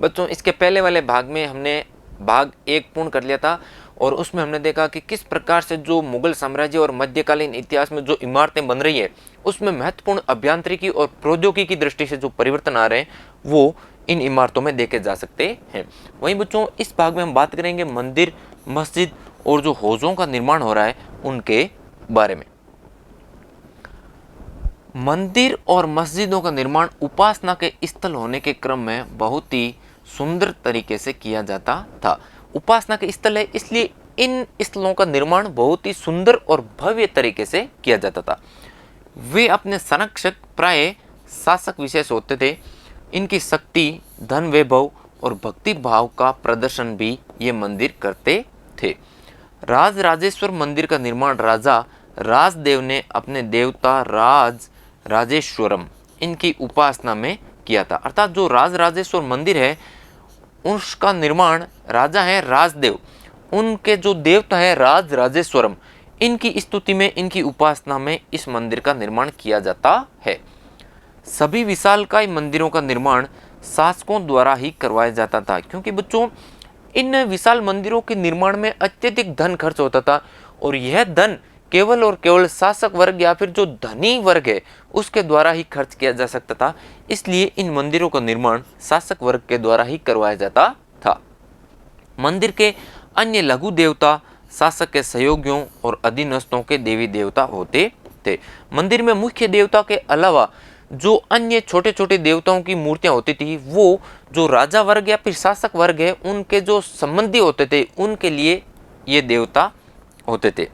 बच्चों इसके पहले वाले भाग में हमने भाग 1 पूर्ण कर लिया था और उसमें हमने देखा कि किस प्रकार से जो मुगल साम्राज्य और मध्यकालीन इतिहास में जो इमारतें बन रही है उसमें महत्वपूर्ण अभियांत्रिकी और प्रौद्योगिकी की दृष्टि से जो परिवर्तन आ रहे हैं वो इन इमारतों में देखे जा सकते हैं। वहीं बच्चों इस भाग में हम बात करेंगे मंदिर, मस्जिद और जो हौजों का निर्माण हो रहा है उनके बारे में। मंदिर और मस्जिदों का निर्माण उपासना के स्थल होने के क्रम में बहुत ही सुंदर तरीके से किया जाता था। उपासना के स्थल है इसलिए इन स्थलों का निर्माण बहुत ही सुंदर और भव्य तरीके से किया जाता था। वे अपने संरक्षक प्राय शासक विशेष होते थे। इनकी शक्ति, धन, वैभव और भक्ति भाव का प्रदर्शन भी ये मंदिर करते थे। राज राजेश्वर मंदिर का निर्माण राजा राजदेव ने अपने देवता राजेश्वरम इनकी उपासना में किया था। अर्थात जो राजेश्वर मंदिर है उसका निर्माण राजा है राजदेव, उनके जो देवता है राजेश्वरम, इनकी स्तुति में, इनकी उपासना में इस मंदिर का निर्माण किया जाता है। सभी विशालकाय मंदिरों का निर्माण शासकों द्वारा ही करवाया जाता था, क्योंकि बच्चों इन विशाल मंदिरों के निर्माण में अत्यधिक धन खर्च होता था और यह धन केवल और केवल शासक वर्ग या फिर जो धनी वर्ग है उसके द्वारा ही खर्च किया जा सकता था। इसलिए इन मंदिरों का निर्माण शासक वर्ग के द्वारा ही करवाया जाता था। मंदिर के अन्य लघु देवता शासक के सहयोगियों और अधीनस्थों के देवी देवता होते थे। मंदिर में मुख्य देवता के अलावा जो अन्य छोटे छोटे देवताओं की मूर्तियां होती थी वो जो राजा वर्ग या फिर शासक वर्ग है उनके जो संबंधी होते थे उनके लिए ये देवता होते थे।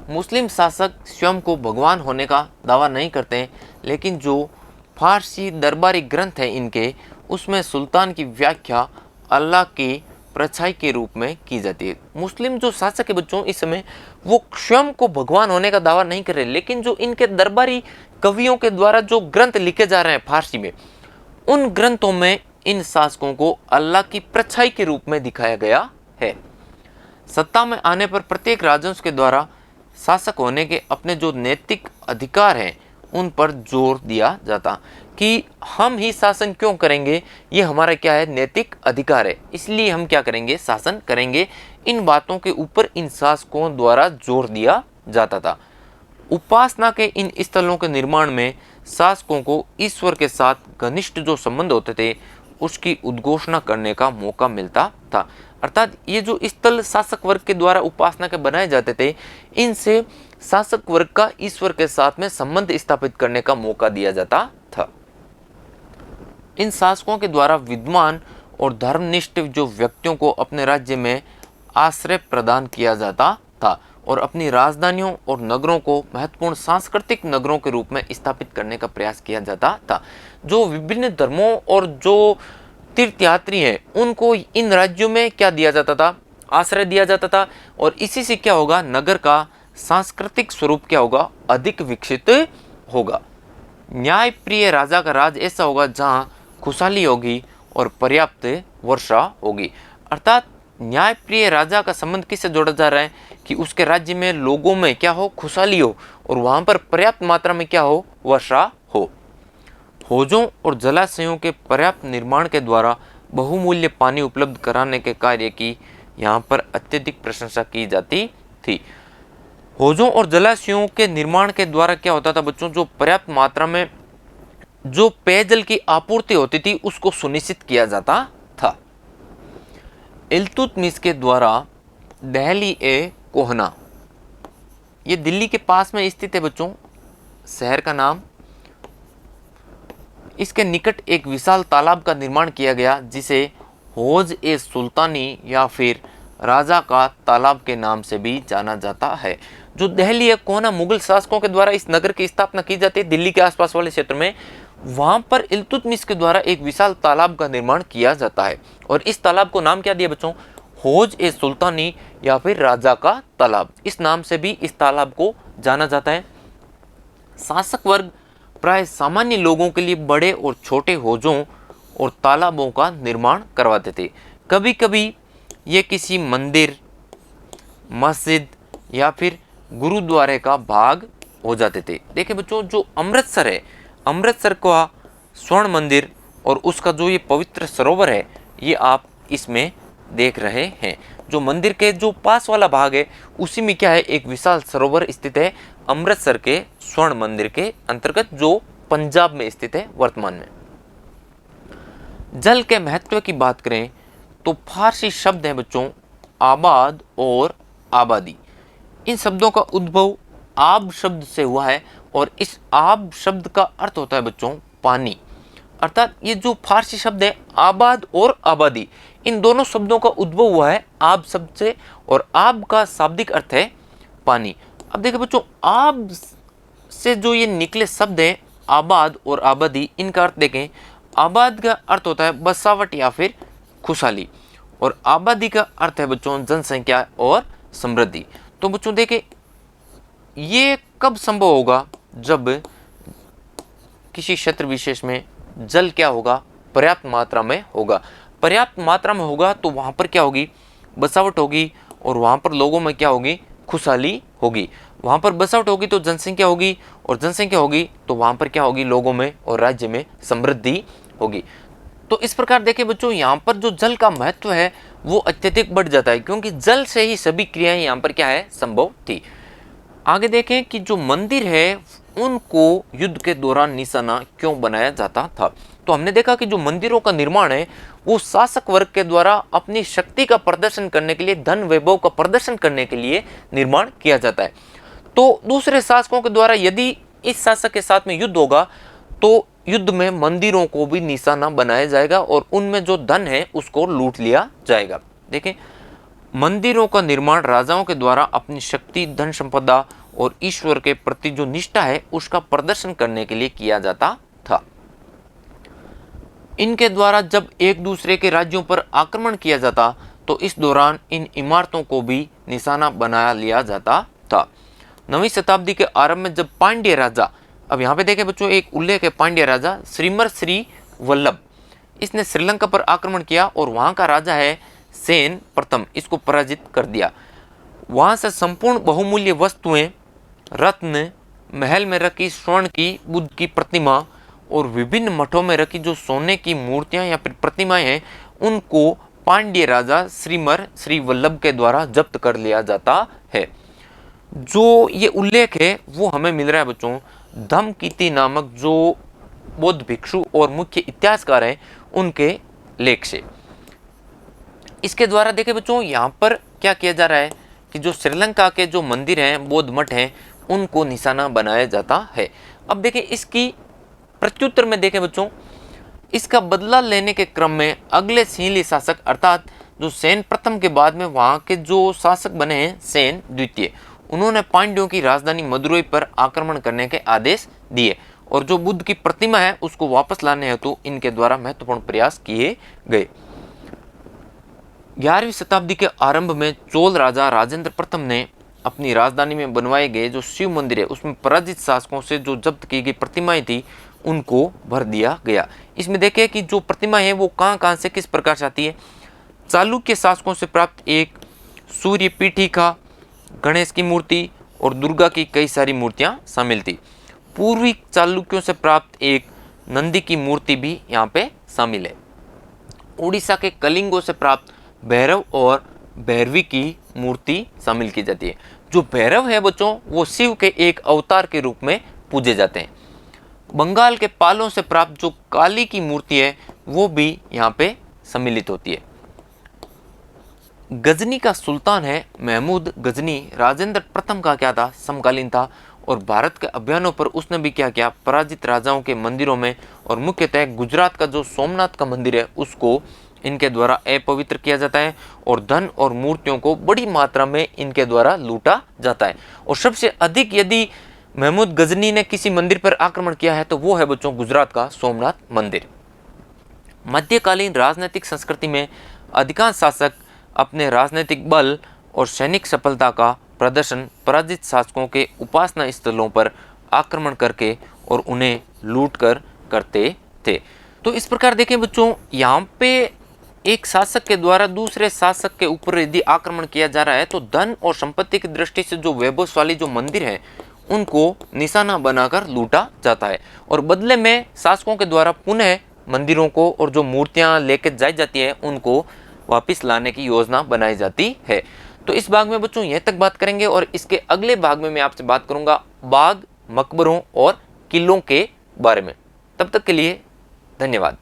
मुस्लिम शासक स्वयं को भगवान होने का दावा नहीं करते हैं, लेकिन जो फारसी दरबारी ग्रंथ है इनके उसमें सुल्तान की व्याख्या अल्लाह की परछाई के रूप में की जाती है। मुस्लिम जो शासक है बच्चों इस समय वो स्वयं को भगवान होने का दावा नहीं कर रहे, लेकिन जो इनके दरबारी कवियों के द्वारा जो ग्रंथ लिखे जा रहे हैं फारसी में, उन ग्रंथों में इन शासकों को अल्लाह की परछाई के रूप में दिखाया गया है। सत्ता में आने पर प्रत्येक राजवंश के द्वारा शासक होने के अपने जो नैतिक अधिकार हैं उन पर जोर दिया जाता कि हम ही शासन क्यों करेंगे, ये हमारा क्या है, नैतिक अधिकार है, इसलिए हम क्या करेंगे, शासन करेंगे। इन बातों के ऊपर इन शासकों द्वारा जोर दिया जाता था। उपासना के इन स्थलों के निर्माण में शासकों को ईश्वर के साथ घनिष्ठ जो संबंध होते थे उसकी उद्घोषणा करने का मौका मिलता था। अर्थात ये जो स्थल शासक वर्ग के द्वारा उपासना के बनाए जाते थे, इनसे शासक वर्ग का ईश्वर के साथ में संबंध स्थापित करने का मौका दिया जाता था। इन शासकों के द्वारा विद्वान और धर्मनिष्ठ जो व्यक्तियों को अपने राज्य में आश्रय प्रदान किया जाता था और अपनी राजधानियों और नगरों को महत्वपूर्ण सांस्कृतिक नगरों के रूप में स्थापित करने का प्रयास किया जाता था। जो विभिन्न धर्मों और जो तीर्थयात्री हैं उनको इन राज्यों में क्या दिया जाता था, आश्रय दिया जाता था और इसी से क्या होगा, नगर का सांस्कृतिक स्वरूप क्या होगा, अधिक विकसित होगा। न्यायप्रिय राजा का राज ऐसा होगा जहां खुशहाली होगी और पर्याप्त वर्षा होगी। अर्थात न्यायप्रिय राजा का संबंध किससे जोड़ा जा रहा है कि उसके राज्य में लोगों में क्या हो, खुशहाली हो और वहां पर पर्याप्त मात्रा में क्या हो, वर्षा हो। हौजों और जलाशयों के पर्याप्त निर्माण के द्वारा बहुमूल्य पानी उपलब्ध कराने के कार्य की यहाँ पर अत्यधिक प्रशंसा की जाती थी। हौजों और जलाशयों के निर्माण के द्वारा क्या होता था बच्चों, जो पर्याप्त मात्रा में जो पेयजल की आपूर्ति होती थी उसको सुनिश्चित किया जाता था। इल्तुतमिश के द्वारा दहली ए कोहना, ये दिल्ली के पास में स्थित है बच्चों, शहर का नाम। इसके निकट एक विशाल तालाब का निर्माण किया गया जिसे हौज ए सुल्तानी या फिर राजा का तालाब के नाम से भी जाना जाता है। जो दहली है कोहना मुगल शासकों के द्वारा इस नगर की स्थापना की जाती है दिल्ली के आसपास वाले क्षेत्र में, वहां पर इल्तुतमिश के द्वारा एक विशाल तालाब का निर्माण किया जाता है और इस तालाब को नाम क्या दिया बच्चों, हौज ए सुल्तानी या फिर राजा का तालाब, इस नाम से भी इस तालाब को जाना जाता है। शासक वर्ग प्राय सामान्य लोगों के लिए बड़े और छोटे हौजों और तालाबों का निर्माण करवाते थे। कभी कभी ये किसी मंदिर, मस्जिद या फिर गुरुद्वारे का भाग हो जाते थे। देखिए बच्चों, जो अमृतसर है, अमृतसर का स्वर्ण मंदिर और उसका जो ये पवित्र सरोवर है ये आप इसमें देख रहे हैं। जो मंदिर के जो पास वाला भाग है उसी में क्या है, एक विशाल सरोवर स्थित है अमृतसर के स्वर्ण मंदिर के अंतर्गत, जो पंजाब में स्थित है वर्तमान में। जल के महत्व की बात करें तो फारसी शब्द है बच्चों आबाद और आबादी। इन शब्दों का उद्भव आब शब्द से हुआ है और इस आब शब्द का अर्थ होता है बच्चों पानी। अर्थात ये जो फारसी शब्द है आबाद और आबादी, इन दोनों शब्दों का उद्भव हुआ है आब शब्द से, और आब का शाब्दिक अर्थ है पानी। अब देखिए बच्चों, आब से जो ये निकले शब्द है आबाद और आबादी, इनका अर्थ देखें। आबाद का अर्थ होता है बसावट या फिर खुशहाली, और आबादी का अर्थ है बच्चों जनसंख्या और समृद्धि। तो बच्चों देखें, ये कब संभव होगा, जब किसी क्षेत्र विशेष में जल क्या होगा, पर्याप्त मात्रा में होगा। पर्याप्त मात्रा में होगा तो वहाँ पर क्या होगी, बसावट होगी, और वहाँ पर लोगों में क्या होगी, खुशहाली होगी। वहाँ पर बसावट होगी तो जनसंख्या होगी, और जनसंख्या होगी तो वहाँ पर क्या होगी, लोगों में और राज्य में समृद्धि होगी। तो इस प्रकार देखिए बच्चों, यहाँ पर जो जल का महत्व है वो अत्यधिक बढ़ जाता है, क्योंकि जल से ही सभी क्रियाएं यहाँ पर क्या है, संभव थी। आगे देखें कि जो मंदिर है उनको युद्ध के दौरान निशाना क्यों बनाया जाता था। तो हमने देखा कि जो मंदिरों का निर्माण है वो शासक वर्ग के द्वारा अपनी शक्ति का प्रदर्शन करने के लिए, धन वैभव का प्रदर्शन करने के लिए निर्माण किया जाता है। तो दूसरे शासकों के द्वारा यदि इस शासक के साथ में युद्ध होगा तो युद्ध में मंदिरों को भी निशाना बनाया जाएगा और उनमें जो धन है उसको लूट लिया जाएगा। देखें, मंदिरों का निर्माण राजाओं के द्वारा अपनी शक्ति, धन संपदा और ईश्वर के प्रति जो निष्ठा है उसका प्रदर्शन करने के लिए किया जाता था। इनके द्वारा जब एक दूसरे के राज्यों पर आक्रमण किया जाता तो इस दौरान इन इमारतों को भी निशाना बना लिया जाता था। 9वीं शताब्दी के आरंभ में जब पांड्य राजा, अब यहाँ पे देखें बच्चों एक उल्लेख है, पांड्य राजा श्रीमर श्री वल्लभ, इसने श्रीलंका पर आक्रमण किया और वहाँ का राजा है सेन प्रथम, इसको पराजित कर दिया। वहाँ से संपूर्ण बहुमूल्य वस्तुएं, रत्न, महल में रखी स्वर्ण की बुद्ध की प्रतिमा और विभिन्न मठों में रखी जो सोने की मूर्तियां या फिर प्रतिमाएं हैं, उनको पांड्य राजा श्रीमर श्री वल्लभ के द्वारा जब्त कर लिया जाता है। जो ये उल्लेख है वो हमें मिल रहा है बच्चों धम्मकीर्ति नामक जो बौद्ध भिक्षु और मुख्य इतिहासकार हैं उनके लेख से। इसके द्वारा देखें बच्चों, यहाँ पर क्या किया जा रहा है कि जो श्रीलंका के जो मंदिर हैं, बौद्ध मठ हैं, उनको निशाना बनाया जाता है। अब देखें इसकी प्रत्युत्तर में देखें बच्चों, इसका बदला लेने के क्रम में अगले सिंहली शासक अर्थात जो सेन प्रथम के बाद में वहाँ के जो शासक बने हैं सेन द्वितीय, उन्होंने पांड्यों की राजधानी मदुरई पर आक्रमण करने के आदेश दिए और जो बुद्ध की प्रतिमा है उसको वापस लाने हेतु इनके द्वारा महत्वपूर्ण प्रयास किए गए। 11वीं शताब्दी के आरंभ में चोल राजा राजेंद्र प्रथम ने अपनी राजधानी में बनवाए गए जो शिव मंदिर है उसमें पराजित शासकों से जो जब्त की गई प्रतिमाएं थी उनको भर दिया गया। इसमें देखें कि जो प्रतिमाएं हैं वो कहाँ से किस प्रकार से आती है। चालुक्य शासकों से प्राप्त एक सूर्य पीठिका, गणेश की मूर्ति और दुर्गा की कई सारी मूर्तियां शामिल थी। पूर्वी चालुक्यों से प्राप्त एक नंदी की मूर्ति भी यहाँ पे शामिल है। उड़ीसा के कलिंगों से प्राप्त भैरव और भैरवी की मूर्ति शामिल की जाती है। जो भैरव है बच्चों वो शिव के एक अवतार के रूप में पूजे जाते हैं। बंगाल के पालों से प्राप्त जो काली की मूर्ति है वो भी यहाँ पे सम्मिलित होती है। गजनी का सुल्तान है महमूद गजनी, राजेंद्र प्रथम का क्या था, समकालीन था और भारत के अभियानों पर उसने भी क्या किया, पराजित राजाओं के मंदिरों में और मुख्यतः गुजरात का जो सोमनाथ का मंदिर है उसको इनके द्वारा अपवित्र किया जाता है और धन और मूर्तियों को बड़ी मात्रा में इनके द्वारा लूटा जाता है। और सबसे अधिक यदि महमूद गजनी ने किसी मंदिर पर आक्रमण किया है तो वो है बच्चों गुजरात का सोमनाथ मंदिर। मध्यकालीन राजनीतिक संस्कृति में अधिकांश शासक अपने राजनीतिक बल और सैनिक सफलता का प्रदर्शन पराजित शासकों के उपासना स्थलों पर आक्रमण करके और उन्हें लूट कर करते थे। तो इस प्रकार देखें बच्चों, यहाँ पे एक शासक के द्वारा दूसरे शासक के ऊपर यदि आक्रमण किया जा रहा है तो धन और संपत्ति की दृष्टि से जो वैभवशाली जो मंदिर हैं उनको निशाना बनाकर लूटा जाता है और बदले में शासकों के द्वारा पुनः मंदिरों को और जो मूर्तियां लेके जाई जाती है उनको वापस लाने की योजना बनाई जाती है। तो इस भाग में बच्चों यह तक बात करेंगे और इसके अगले भाग में मैं आपसे बात करूंगा बाग, मकबरों और किलों के बारे में। तब तक के लिए धन्यवाद।